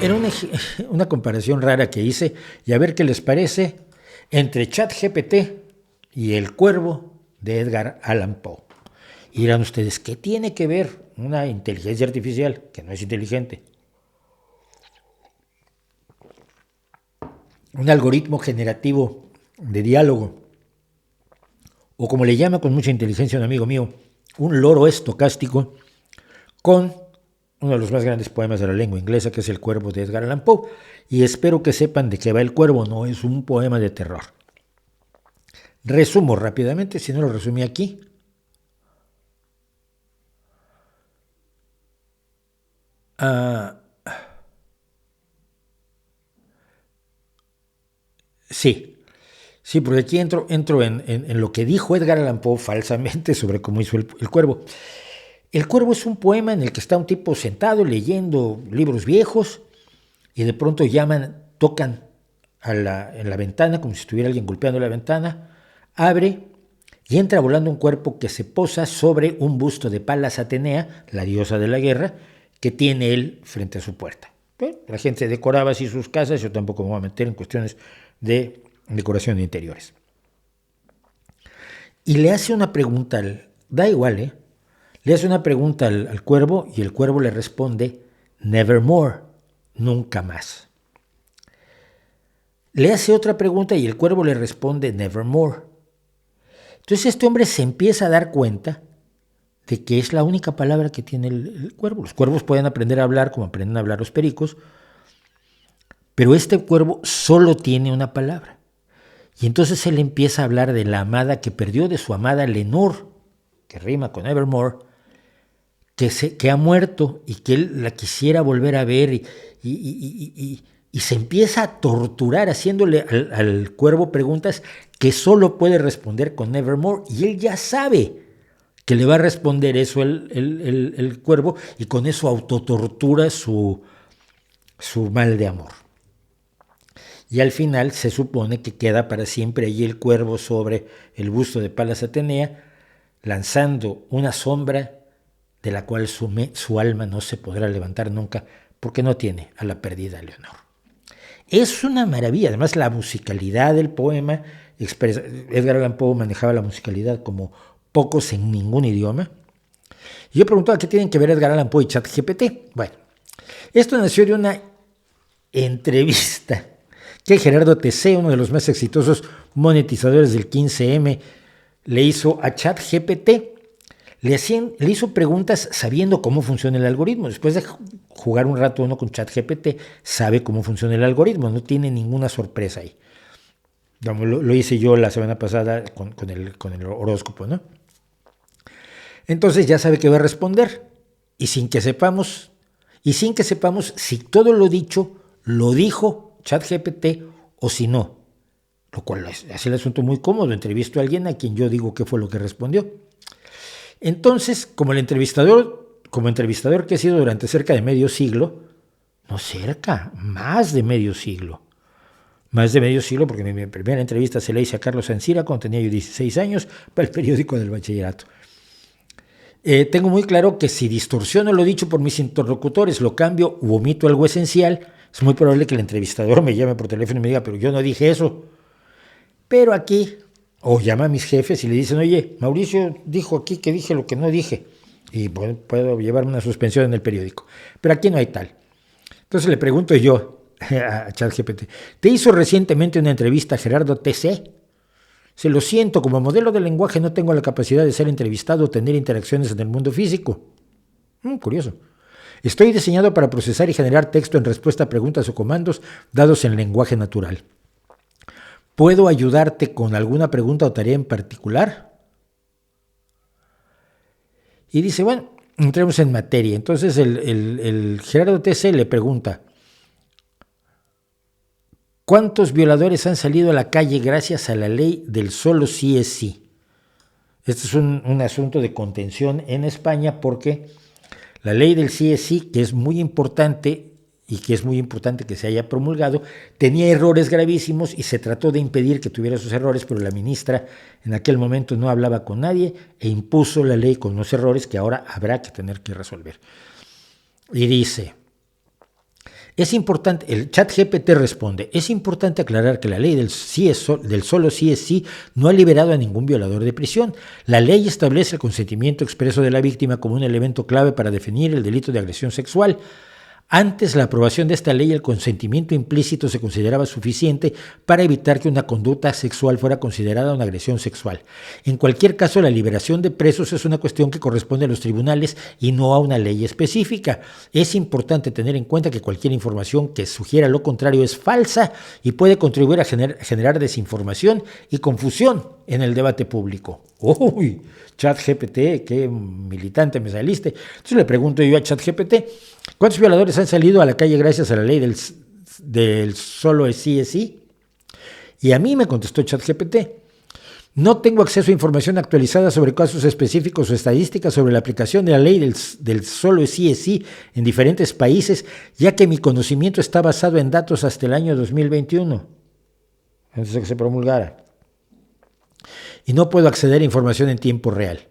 Era una comparación rara que hice y a ver qué les parece entre ChatGPT y El Cuervo de Edgar Allan Poe. Y dirán ustedes, ¿qué tiene que ver una inteligencia artificial que no es inteligente? Un algoritmo generativo de diálogo, o como le llama con mucha inteligencia un amigo mío, un loro estocástico, con uno de los más grandes poemas de la lengua inglesa, que es El Cuervo de Edgar Allan Poe, y espero que sepan de qué va El Cuervo, no es un poema de terror. Resumo rápidamente, si no lo resumí aquí. Sí, porque aquí entro en lo que dijo Edgar Allan Poe falsamente sobre cómo hizo el Cuervo. El Cuervo es un poema en el que está un tipo sentado leyendo libros viejos y de pronto tocan en la ventana, como si estuviera alguien golpeando la ventana, abre y entra volando un cuerpo que se posa sobre un busto de Palas Atenea, la diosa de la guerra, que tiene él frente a su puerta. La gente decoraba así sus casas, yo tampoco me voy a meter en cuestiones de decoración de interiores. Y le hace una pregunta, da igual, le hace una pregunta al cuervo y el cuervo le responde, nevermore, nunca más. Le hace otra pregunta y el cuervo le responde, nevermore. Entonces este hombre se empieza a dar cuenta de que es la única palabra que tiene el cuervo. Los cuervos pueden aprender a hablar como aprenden a hablar los pericos, pero este cuervo solo tiene una palabra. Y entonces él empieza a hablar de la amada que perdió, de su amada Lenore, que rima con Evermore, que ha muerto y que él la quisiera volver a ver y se empieza a torturar haciéndole al cuervo preguntas que solo puede responder con Nevermore y él ya sabe que le va a responder eso el cuervo y con eso autotortura su mal de amor. Y al final se supone que queda para siempre allí el cuervo sobre el busto de Palas Atenea, lanzando una sombra de la cual su alma no se podrá levantar nunca, porque no tiene a la perdida Leonor. Es una maravilla, además la musicalidad del poema, Edgar Allan Poe manejaba la musicalidad como pocos en ningún idioma. Y yo preguntaba qué tienen que ver Edgar Allan Poe y ChatGPT. Bueno, esto nació de una entrevista que Gerardo Tessé, uno de los más exitosos monetizadores del 15M, le hizo a ChatGPT. Le hizo preguntas sabiendo cómo funciona el algoritmo. Después de jugar un rato uno con ChatGPT, sabe cómo funciona el algoritmo, no tiene ninguna sorpresa ahí. Lo hice yo la semana pasada con el horóscopo, ¿no? Entonces ya sabe qué va a responder. Y sin que sepamos si todo lo dicho lo dijo ChatGPT o si no. Lo cual hace el asunto muy cómodo. Entrevisto a alguien a quien yo digo qué fue lo que respondió. Entonces, como entrevistador que he sido durante cerca de medio siglo, más de medio siglo, porque mi primera entrevista se la hice a Carlos Ancira cuando tenía yo 16 años para el periódico del bachillerato. Tengo muy claro que si distorsiono lo dicho por mis interlocutores, lo cambio u omito algo esencial, es muy probable que el entrevistador me llame por teléfono y me diga, pero yo no dije eso. Pero aquí, o llama a mis jefes y le dicen, oye, Mauricio dijo aquí que dije lo que no dije. Y bueno, puedo llevarme una suspensión en el periódico. Pero aquí no hay tal. Entonces le pregunto yo a ChatGPT, ¿te hizo recientemente una entrevista a Gerardo Tessé? Se lo siento, como modelo de lenguaje no tengo la capacidad de ser entrevistado o tener interacciones en el mundo físico. Curioso. Estoy diseñado para procesar y generar texto en respuesta a preguntas o comandos dados en lenguaje natural. ¿Puedo ayudarte con alguna pregunta o tarea en particular? Y dice, bueno, entremos en materia. Entonces el Gerardo Tessé le pregunta, ¿cuántos violadores han salido a la calle gracias a la ley del solo sí es sí? Este es un asunto de contención en España porque la ley del sí es sí, que es muy importante y que es muy importante que se haya promulgado, tenía errores gravísimos y se trató de impedir que tuviera esos errores, pero la ministra en aquel momento no hablaba con nadie e impuso la ley con los errores que ahora habrá que tener que resolver. Y dice, Es importante, el ChatGPT responde, es importante aclarar que la ley del solo sí es sí no ha liberado a ningún violador de prisión. La ley establece el consentimiento expreso de la víctima como un elemento clave para definir el delito de agresión sexual. Antes la aprobación de esta ley, el consentimiento implícito se consideraba suficiente para evitar que una conducta sexual fuera considerada una agresión sexual. En cualquier caso, la liberación de presos es una cuestión que corresponde a los tribunales y no a una ley específica. Es importante tener en cuenta que cualquier información que sugiera lo contrario es falsa y puede contribuir a generar desinformación y confusión en el debate público. ¡Uy! ChatGPT, qué militante me saliste. Entonces le pregunto yo a ChatGPT, ¿cuántos violadores han salido a la calle gracias a la ley del solo sí es sí? Y a mí me contestó ChatGPT, no tengo acceso a información actualizada sobre casos específicos o estadísticas sobre la aplicación de la ley del solo sí es sí en diferentes países, ya que mi conocimiento está basado en datos hasta el año 2021, antes de que se promulgara. Y no puedo acceder a información en tiempo real.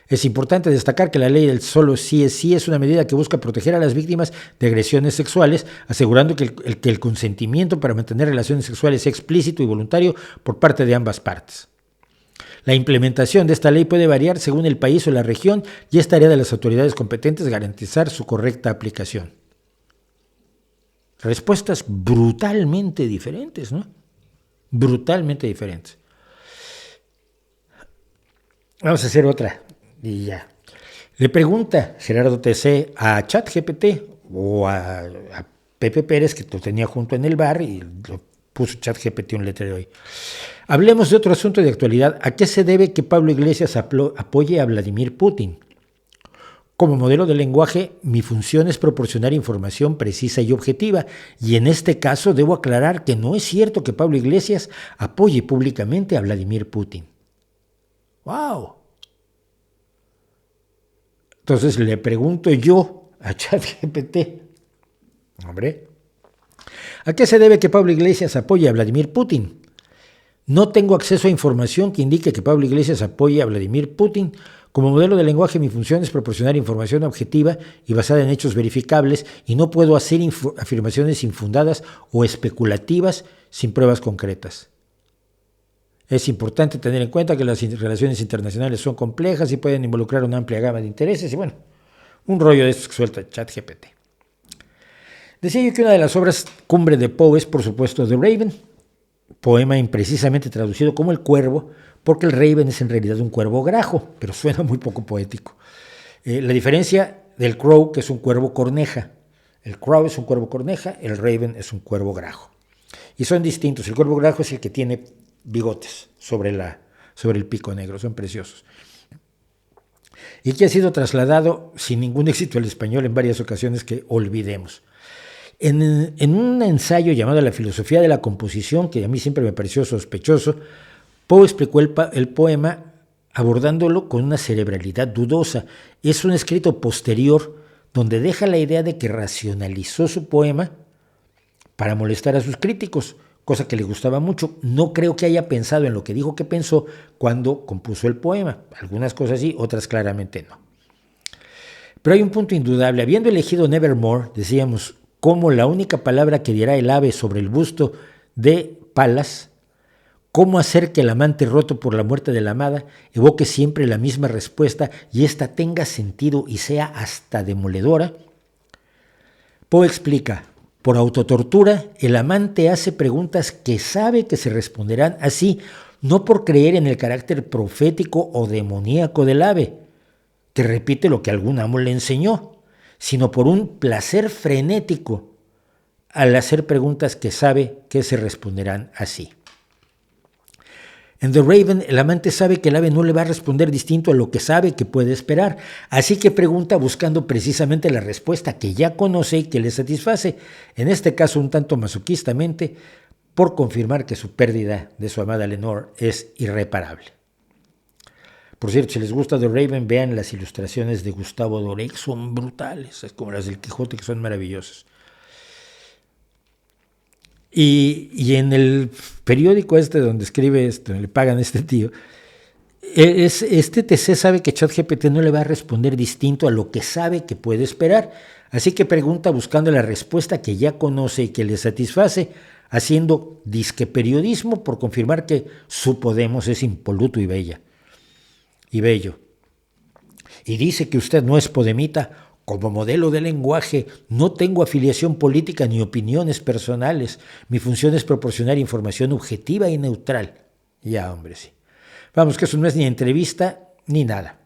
Es importante destacar que la ley del solo sí es una medida que busca proteger a las víctimas de agresiones sexuales, asegurando que el consentimiento para mantener relaciones sexuales sea explícito y voluntario por parte de ambas partes. La implementación de esta ley puede variar según el país o la región y es tarea de las autoridades competentes garantizar su correcta aplicación. Respuestas brutalmente diferentes, ¿no? Brutalmente diferentes. Vamos a hacer otra y ya. Le pregunta Gerardo TC a ChatGPT o a Pepe Pérez, que lo tenía junto en el bar y lo puso ChatGPT un letrero hoy. Hablemos de otro asunto de actualidad. ¿A qué se debe que Pablo Iglesias apoye a Vladimir Putin? Como modelo de lenguaje, mi función es proporcionar información precisa y objetiva, y en este caso debo aclarar que no es cierto que Pablo Iglesias apoye públicamente a Vladimir Putin. ¡Wow! Entonces le pregunto yo a ChatGPT, hombre, ¿a qué se debe que Pablo Iglesias apoye a Vladimir Putin? No tengo acceso a información que indique que Pablo Iglesias apoye a Vladimir Putin. Como modelo de lenguaje, mi función es proporcionar información objetiva y basada en hechos verificables, y no puedo hacer afirmaciones infundadas o especulativas sin pruebas concretas. Es importante tener en cuenta que las relaciones internacionales son complejas y pueden involucrar una amplia gama de intereses y bueno, un rollo de estos que suelta ChatGPT. Decía yo que una de las obras cumbre de Poe es por supuesto The Raven, poema imprecisamente traducido como El Cuervo, porque el Raven es en realidad un cuervo grajo, pero suena muy poco poético. La diferencia del Crow, que es un cuervo corneja. El Crow es un cuervo corneja, el Raven es un cuervo grajo. Y son distintos. El cuervo grajo es el que tiene bigotes sobre el pico negro, son preciosos. Y que ha sido trasladado sin ningún éxito al español en varias ocasiones que olvidemos. En un ensayo llamado La filosofía de la composición, que a mí siempre me pareció sospechoso, Poe explicó el poema abordándolo con una cerebralidad dudosa. Es un escrito posterior donde deja la idea de que racionalizó su poema para molestar a sus críticos, cosa que le gustaba mucho. No creo que haya pensado en lo que dijo que pensó cuando compuso el poema. Algunas cosas sí, otras claramente no. Pero hay un punto indudable. Habiendo elegido Nevermore, decíamos, como la única palabra que dirá el ave sobre el busto de Palas, cómo hacer que el amante roto por la muerte de la amada evoque siempre la misma respuesta y ésta tenga sentido y sea hasta demoledora. Poe explica, por autotortura, el amante hace preguntas que sabe que se responderán así, no por creer en el carácter profético o demoníaco del ave, que repite lo que algún amo le enseñó, sino por un placer frenético al hacer preguntas que sabe que se responderán así. En The Raven, el amante sabe que el ave no le va a responder distinto a lo que sabe que puede esperar, así que pregunta buscando precisamente la respuesta que ya conoce y que le satisface, en este caso un tanto masoquistamente, por confirmar que su pérdida de su amada Lenore es irreparable. Por cierto, si les gusta The Raven, vean las ilustraciones de Gustavo Doré, que son brutales, es como las del Quijote, que son maravillosas. Y en el periódico donde escribe donde le pagan a este tío, este TC sabe que ChatGPT no le va a responder distinto a lo que sabe que puede esperar, Así que pregunta buscando la respuesta que ya conoce y que le satisface, haciendo disque periodismo por confirmar que su Podemos es impoluto y bello. Y dice que usted no es podemita. Como modelo de lenguaje, no tengo afiliación política ni opiniones personales. Mi función es proporcionar información objetiva y neutral. Ya, hombre, sí. Vamos, que eso no es ni entrevista ni nada.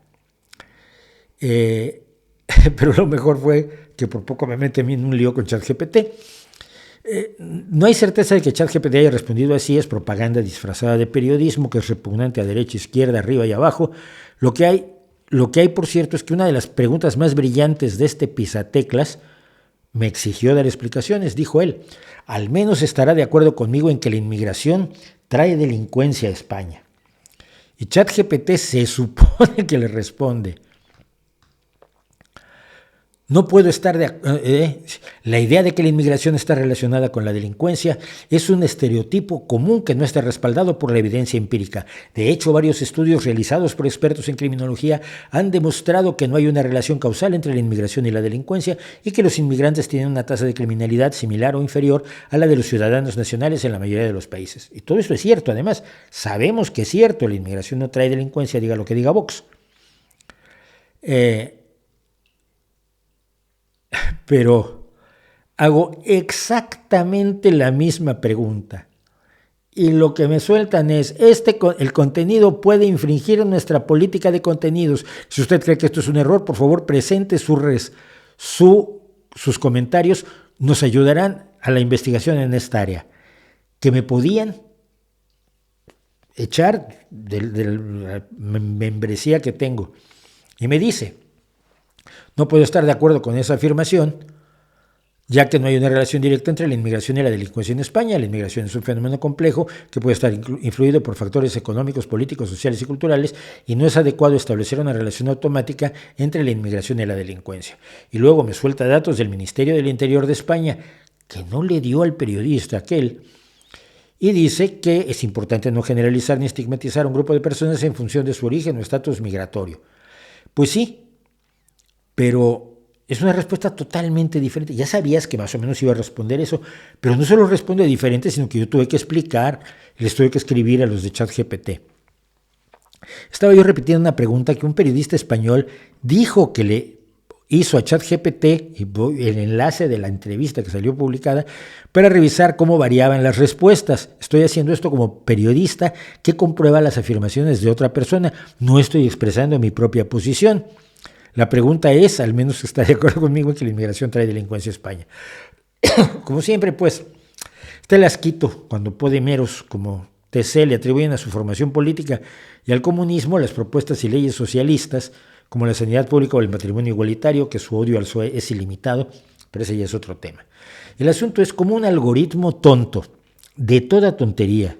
Pero lo mejor fue que por poco me mete a mí en un lío con ChatGPT. No hay certeza de que ChatGPT haya respondido así, es propaganda disfrazada de periodismo que es repugnante a derecha, izquierda, arriba y abajo. Lo que hay, por cierto, es que una de las preguntas más brillantes de este pisateclas me exigió dar explicaciones, dijo él. Al menos estará de acuerdo conmigo en que la inmigración trae delincuencia a España. Y ChatGPT se supone que le responde: no puedo estar la idea de que la inmigración está relacionada con la delincuencia es un estereotipo común que no está respaldado por la evidencia empírica. De hecho, varios estudios realizados por expertos en criminología han demostrado que no hay una relación causal entre la inmigración y la delincuencia y que los inmigrantes tienen una tasa de criminalidad similar o inferior a la de los ciudadanos nacionales en la mayoría de los países. Y todo eso es cierto, además. Sabemos que es cierto, la inmigración no trae delincuencia, diga lo que diga Vox. Pero hago exactamente la misma pregunta. Y lo que me sueltan es, el contenido puede infringir nuestra política de contenidos. Si usted cree que esto es un error, por favor, presente sus comentarios. Nos ayudarán a la investigación en esta área. Que me podían echar de la membresía que tengo. Y me dice: no puedo estar de acuerdo con esa afirmación, ya que no hay una relación directa entre la inmigración y la delincuencia en España. La inmigración es un fenómeno complejo que puede estar influido por factores económicos, políticos, sociales y culturales, y no es adecuado establecer una relación automática entre la inmigración y la delincuencia. Y luego me suelta datos del Ministerio del Interior de España, que no le dio al periodista aquel, y dice que es importante no generalizar ni estigmatizar a un grupo de personas en función de su origen o estatus migratorio. Pues sí, pero es una respuesta totalmente diferente. Ya sabías que más o menos iba a responder eso, pero no solo responde diferente, sino que yo tuve que explicar, les tuve que escribir a los de ChatGPT. Estaba yo repitiendo una pregunta que un periodista español dijo que le hizo a ChatGPT, y el enlace de la entrevista que salió publicada, para revisar cómo variaban las respuestas. Estoy haciendo esto como periodista que comprueba las afirmaciones de otra persona. No estoy expresando mi propia posición. La pregunta es, al menos está de acuerdo conmigo en que la inmigración trae delincuencia a España. Como siempre, pues, está el asquito cuando podemeros como TC le atribuyen a su formación política y al comunismo las propuestas y leyes socialistas, como la sanidad pública o el matrimonio igualitario, que su odio al PSOE es ilimitado, pero ese ya es otro tema. El asunto es como un algoritmo tonto, de toda tontería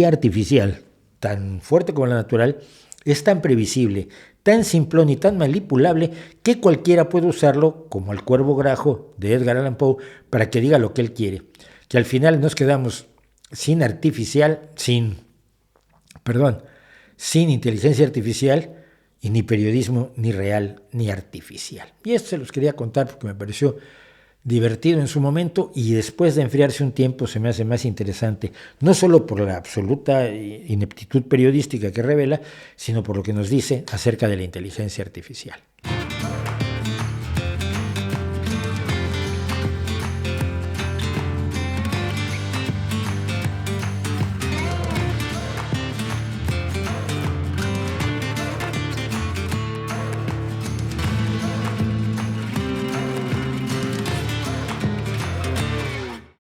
artificial, tan fuerte como la natural, es tan previsible, tan simplón y tan manipulable que cualquiera puede usarlo, como el cuervo grajo de Edgar Allan Poe, para que diga lo que él quiere. Que al final nos quedamos sin inteligencia artificial y ni periodismo ni real ni artificial. Y esto se los quería contar porque me pareció divertido en su momento y después de enfriarse un tiempo se me hace más interesante, no solo por la absoluta ineptitud periodística que revela, sino por lo que nos dice acerca de la inteligencia artificial.